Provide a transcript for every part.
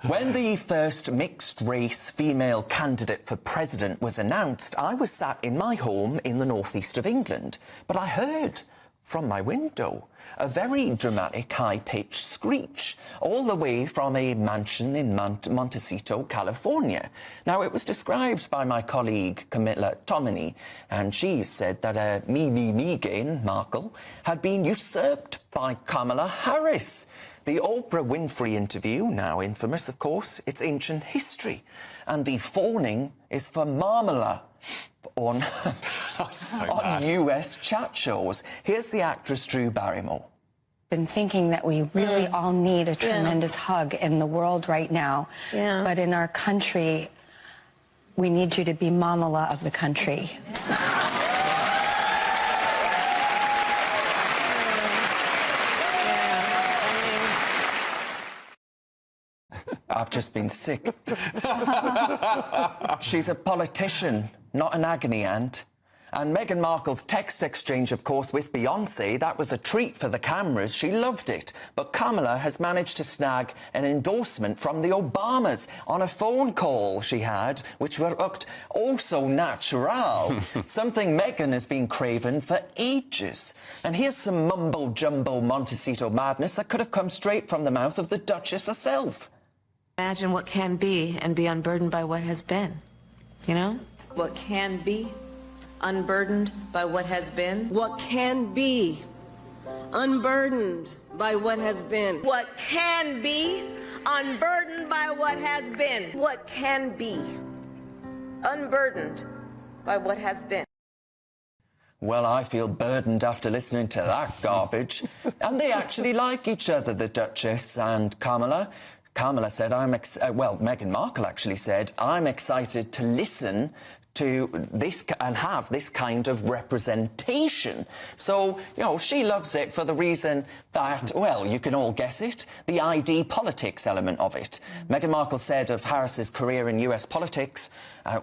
When the first mixed-race female candidate for president was announced, I was sat in my home in the northeast of England, but I heard from my window a very dramatic high-pitched screech all the way from a mansion in Montecito, California. Now, it was described by my colleague Camilla Tominey, and she said that Meghan Markle had been usurped by Kamala Harris. The Oprah Winfrey interview, now infamous, of course, it's ancient history. And the fawning is for marmalade on US chat shows. Here's the actress Drew Barrymore. Been thinking that we really all need a tremendous hug in the world right now. But in our country, we need you to be Mamala of the country. I've just been sick. She's a politician, not an agony aunt. And Meghan Markle's text exchange, of course, with Beyoncé, that was a treat for the cameras. She loved it. But Kamala has managed to snag an endorsement from the Obamas on a phone call she had, which looked also natural. Something Meghan has been craving for ages. And here's some mumbo-jumbo Montecito madness that could have come straight from the mouth of the Duchess herself. Imagine what can be and be unburdened by what has been, you know? What can be unburdened by what has been. What can be unburdened by what has been. What can be unburdened by what has been. What can be unburdened by what has been. Well, I feel burdened after listening to that garbage. And they actually like each other, the Duchess and Kamala. Kamala said, Meghan Markle actually said, I'm excited to listen to this and have this kind of representation. So, you know, she loves it for the reason that, well, you can all guess it, the ID politics element of it. Meghan Markle said of Harris's career in US politics,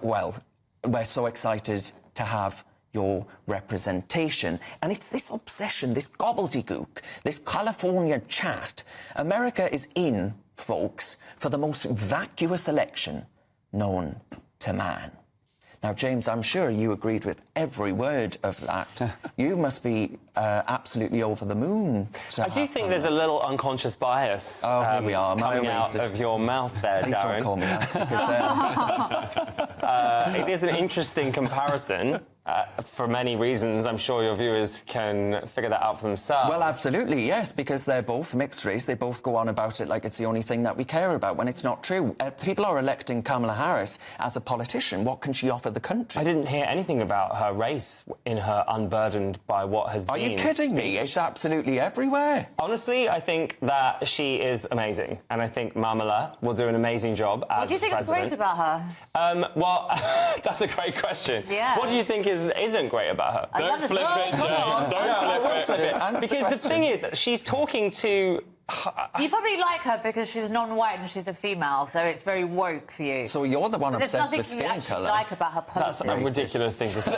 well, we're so excited to have your representation. And it's this obsession, this gobbledygook, this California chat. America is in, folks, for the most vacuous election known to man. Now, James, I'm sure you agreed with every word of that. You must be absolutely over the moon. I do think there's a little unconscious bias here we are, coming out of your mouth there, Please Darren. don't call me that, because, it is an interesting comparison. For many reasons, I'm sure your viewers can figure that out for themselves. Well, absolutely, yes, because they're both mixed race. They both go on about it like it's the only thing that we care about, when it's not true. People are electing Kamala Harris as a politician. What can she offer the country? I didn't hear anything about her race in her unburdened by what has been. Are you kidding me? It's absolutely everywhere. Honestly, I think that she is amazing, and I think Mamala will do an amazing job as What do you think president. is great about her? Well, that's a great question. Yeah. What do you think isn't great about her? Don't flip it, James. Don't flip it. Because the thing is, she's talking to... You probably like her because she's non-white and she's a female, so it's very woke for you. So you're the one But obsessed with there's nothing skin you actually colour. like about her policies. That's a ridiculous thing to say.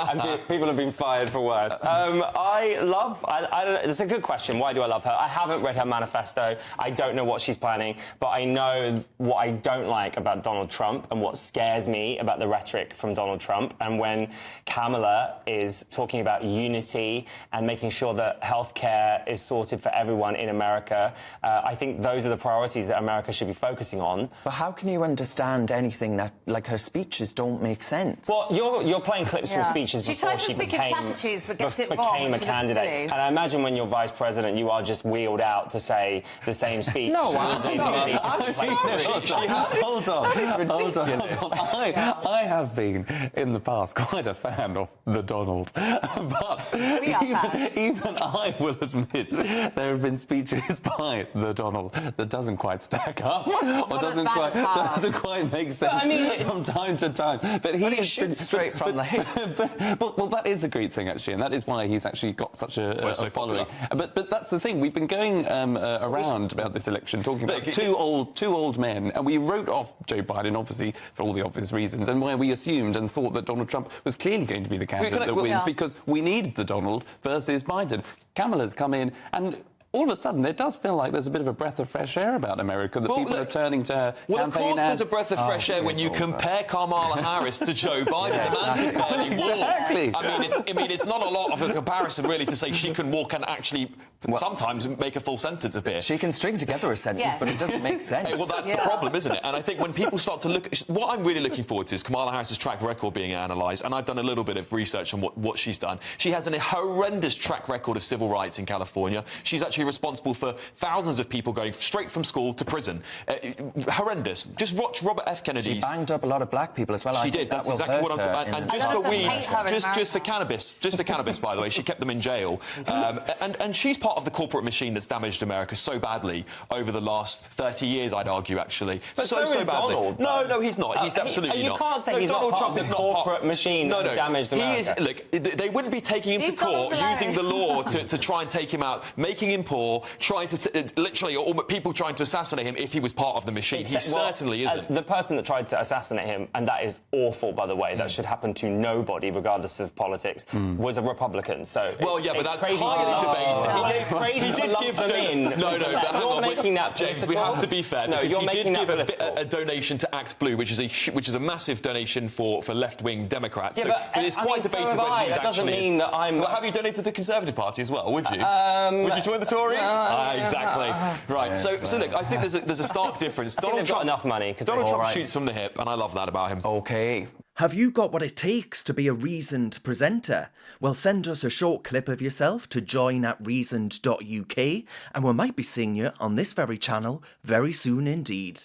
and people have been fired for worse. I don't know, it's a good question. Why do I love her? I haven't read her manifesto. I don't know what she's planning, but I know what I don't like about Donald Trump and what scares me about the rhetoric from Donald Trump. And when Kamala is talking about unity and making sure that healthcare is sorted for everyone in America, I think those are the priorities that America should be focusing on. But how can you understand anything that, like, her speeches don't make sense? Well, you're playing clips from speeches before she became a candidate. And I imagine when you're vice president, you are just wheeled out to say the same speech. No, I'm sorry. Hold on. That is ridiculous. I have been, in the past, quite a fan of the Donald. But even I will admit there have been speeches by the Donald that doesn't quite stack up or doesn't quite make sense from time to time. But he shoots straight from the hip. Well, that is a great thing, actually, and that is why he's actually got such a following. But that's the thing. We've been going around about this election talking about two old men, and we wrote off Joe Biden, obviously, for all the obvious reasons, and why we assumed and thought that Donald Trump was clearly going to be the candidate that wins because we needed the Donald versus Biden. Kamala's come in, and all of a sudden, it does feel like there's a bit of a breath of fresh air about America, that people are turning to her Well, of campaign course there's as- a breath of fresh air when you compare Kamala Harris to Joe Biden. The man's barely walk. Exactly. I mean, it's not a lot of a comparison, really, to say she can walk and actually sometimes make a full sentence appear. She can string together a sentence, but it doesn't make sense. Well, that's the problem, isn't it? And I think when people start to look... What I'm really looking forward to is Kamala Harris's track record being analysed, and I've done a little bit of research on what she's done. She has a horrendous track record of civil rights in California. She's actually responsible for thousands of people going straight from school to prison. Horrendous. Just watch Robert F. Kennedy's... She banged up a lot of black people as well. She did. That's exactly what I'm talking about. And just for weed, just for cannabis, by the way, she kept them in jail. And she's part of the corporate machine that's damaged America so badly over the last 30 years, I'd argue, actually. But so is badly. Donald. No, he's not. He's absolutely not. You can't say he's Donald not Trump part of the corporate machine that's damaged America. He is. Look, they wouldn't be taking him to court using the law to try and take him out, making him poor, trying to literally, or people trying to assassinate him if he was part of the machine. He certainly isn't. The person that tried to assassinate him, and that is awful, by the way, that should happen to nobody, regardless of politics, was a Republican. So but that's crazy highly debated. It's crazy to lump them in. No, but hang you're on, making that James, we have to be fair. No, because you're he making did that give a donation to Act Blue, which is a massive donation for left-wing Democrats. Yeah, so but it's quite debated whether he's that doesn't actually... mean that I'm... Well, have you donated to the Conservative Party as well, would you? Would you join the Tories? Exactly. Right, so look, I think there's a stark difference. Donald Trump enough money. Donald Trump shoots from the hip, and I love that about him. OK. Have you got what it takes to be a reasoned presenter? Well, send us a short clip of yourself to join@reasoned.uk and we might be seeing you on this very channel very soon indeed.